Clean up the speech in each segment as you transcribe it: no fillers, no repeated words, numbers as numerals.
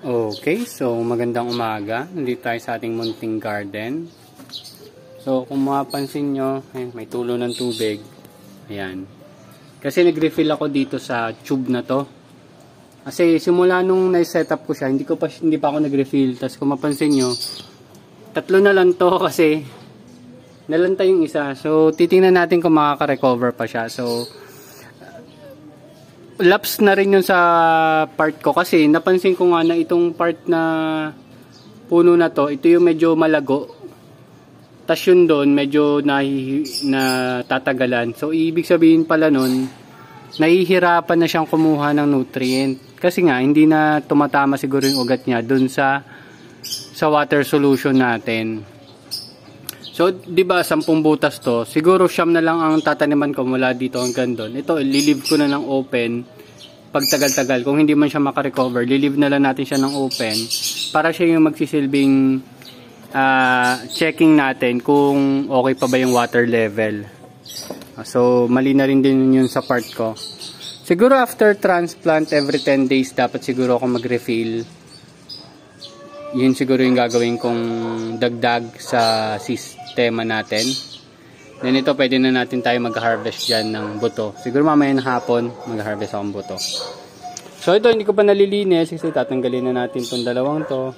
Okay, so magandang umaga. Nandito tayo sa ating munting garden. So kung mapapansin nyo, may tulo ng tubig. Ayan. Kasi nag-refill ako dito sa tube na to. Kasi simula nung na-setup ko siya, hindi pa ako nag-refill. Tapos kung mapansin nyo, tatlo na lang to kasi nalantay yung isa. So titingnan natin kung makaka-recover pa siya. So lapse na rin yun sa part ko kasi napansin ko nga na itong part na puno na to, ito yung medyo malago. Tas yun doon medyo natatagalan. So ibig sabihin pala nun, nahihirapan na siyang kumuha ng nutrient. Kasi nga hindi na tumatama siguro yung ugat niya doon sa water solution natin. So, di ba 10 butas to? Siguro siyam na lang ang tataniman ko mula dito hanggang doon. Ito, lilive ko na ng open pag tagal-tagal. Kung hindi man siya makarecover, lilive na lang natin siya ng open para siya yung magsisilbing checking natin kung okay pa ba yung water level. So, mali na rin din yun sa part ko. Siguro after transplant, every 10 days, dapat siguro ako mag-refill. Yun siguro yung gagawin kong dagdag sa sistema natin. Then ito pwede na natin tayo mag-harvest dyan ng buto. Siguro mamaya ng hapon mag-harvest akong buto. So ito hindi ko pa nalilinis kasi tatanggalin na natin itong dalawang to.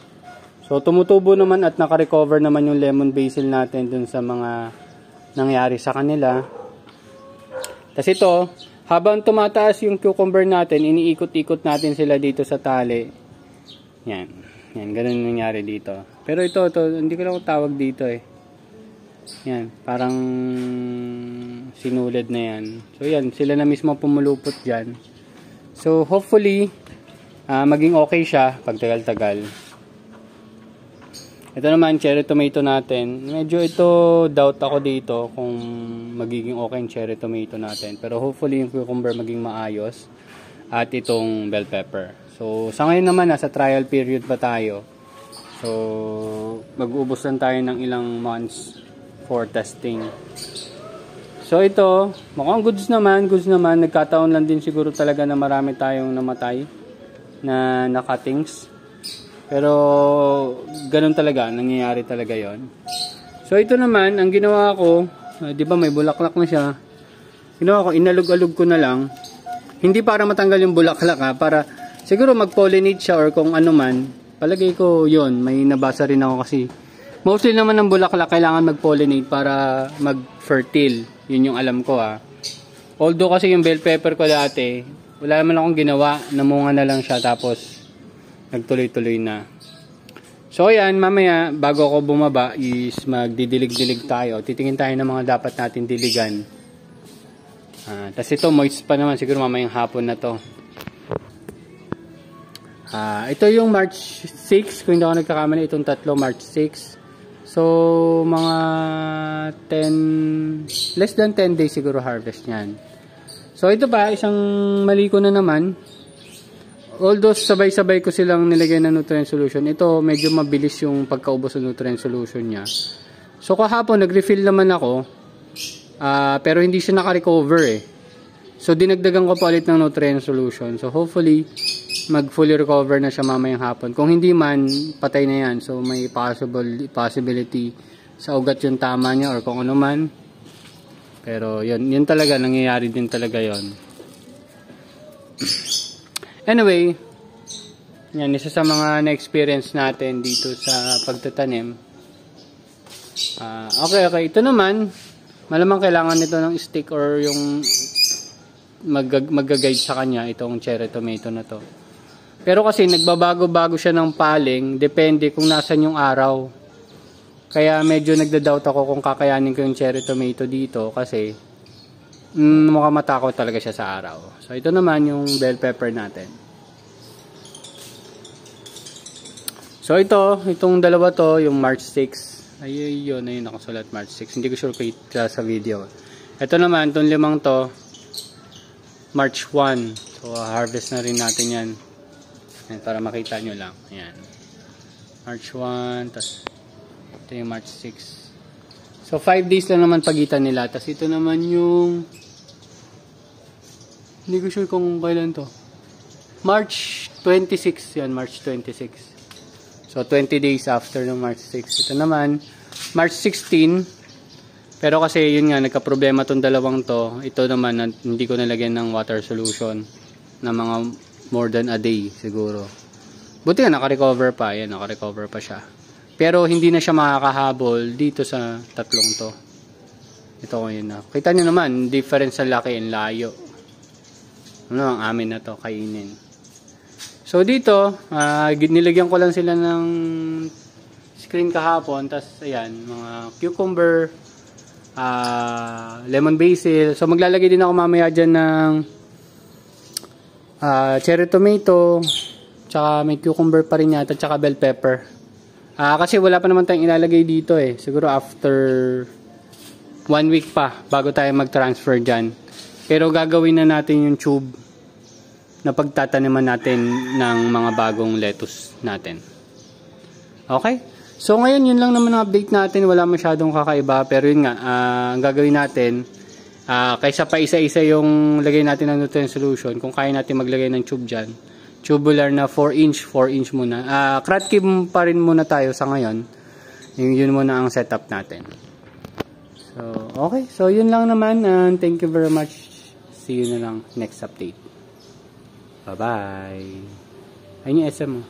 So tumutubo naman at naka-recover naman yung lemon basil natin dun sa mga nangyari sa kanila. Tapos ito, habang tumataas yung cucumber natin, iniikot-ikot natin sila dito sa tali. Yan. Yan, ganun yung nangyari dito. Pero ito, hindi ko lang tawag dito eh. Yan, parang sinulid na yan. So yan, sila na mismo pumulupot dyan. So hopefully, maging okay siya pag tagal-tagal. Ito naman, cherry tomato natin. Medyo ito, doubt ako dito kung magiging okay yung cherry tomato natin. Pero hopefully yung cucumber maging maayos. At itong bell pepper. So, sa ngayon naman, nasa trial period pa tayo. So, mag-uubos lang tayo ng ilang months for testing. So, ito, mukhang goods naman. Nagkataon lang din siguro talaga na marami tayong namatay na cuttings. Pero, ganun talaga. Nangyayari talaga yon. So, ito naman, ang ginawa ko, di ba may bulaklak na siya. Ginawa ko, inalog-alog ko na lang. Hindi para matanggal yung bulaklak para siguro mag-pollinate siya or kung ano man. Palagay ko yun, may nabasa rin ako kasi mostly naman ng bulaklak kailangan mag-pollinate para mag-fertile. Yun yung alam ko Although kasi yung bell pepper ko dati, wala naman akong ginawa, namunga na lang siya tapos nagtuloy-tuloy na. So ayan, mamaya bago ako bumaba is magdidilig-dilig tayo. Titingin tayo ng mga dapat natin diligan. Tapos ito moist pa naman, siguro mamayang hapon na to. Ito yung March 6, kung hindi ako nagkakamali, itong tatlo March 6. So mga less than 10 days siguro harvest niyan. So ito pa, isang mali ko na naman. Although sabay-sabay ko silang nilagay na nutrient solution, ito medyo mabilis yung pagkaubos ng nutrient solution niya. So kahapon nag-refill naman ako. Pero hindi siya naka-recover So dinagdagan ko pa ulit ng nutrient solution. So hopefully mag-fully recover na siya mamayang hapon. Kung hindi man, patay na yan. So may possibility sa ugat yung tama niya or kung ano man. Pero yun talaga, nangyayari din talaga yon. Anyway, yan, isa sa mga na-experience natin dito sa pagtatanim. Okay. Ito naman, malamang kailangan nito ng stick or yung mag-guide sa kanya itong cherry tomato na to. Pero kasi nagbabago-bago siya ng paling, depende kung nasan yung araw. Kaya medyo nagda-doubt ako kung kakayanin ko yung cherry tomato dito kasi mukhang matakot talaga siya sa araw. So ito naman yung bell pepper natin. So itong dalawa to, yung March 6. Ayun nakasulat March 6. Hindi ko sure kita sa video. Ito naman, itong limang to, March 1. So harvest na rin natin yan. Ayan, para makita nyo lang. Ayan. March 1. Tapos ito yung March 6. So 5 days lang naman pagitan nila. Tapos ito naman yung hindi ko sure kung kailan to. March 26 yan, March 26. So 20 days after ng March 6. Ito naman, March 16. Pero kasi yun nga, nagka-problema tong dalawang to. Ito naman, hindi ko nalagyan ng water solution na mga more than a day siguro. Buti nga, naka-recover pa. Yan, naka-recover pa siya. Pero hindi na siya makakahabol dito sa tatlong to. Ito ko yun na. Kita nyo naman, difference sa laki and layo. Ano ang amin na to, kainin. So dito, nilagyan ko lang sila ng screen kahapon. Tapos ayan, mga cucumber, lemon basil. So maglalagay din ako mamaya dyan ng cherry tomato, tsaka may cucumber pa rin yata, tsaka bell pepper. Kasi wala pa naman tayong ilalagay dito eh. Siguro after 1 week pa bago tayo mag-transfer dyan. Pero gagawin na natin yung tube na pagtataniman natin ng mga bagong lettuce natin. Okay? So ngayon yun lang naman ang update natin. Wala masyadong kakaiba. Pero yun nga, ang gagawin natin, kaysa pa isa-isa yung lagay natin ng nutrient solution, kung kaya natin maglagay ng tube dyan, tubular na 4 inch muna. Kratkim pa rin muna tayo sa ngayon. Yun muna ang setup natin. So, okay. So, yun lang naman. And thank you very much. See you na lang next update. Bye-bye. Ayun yung SM mo.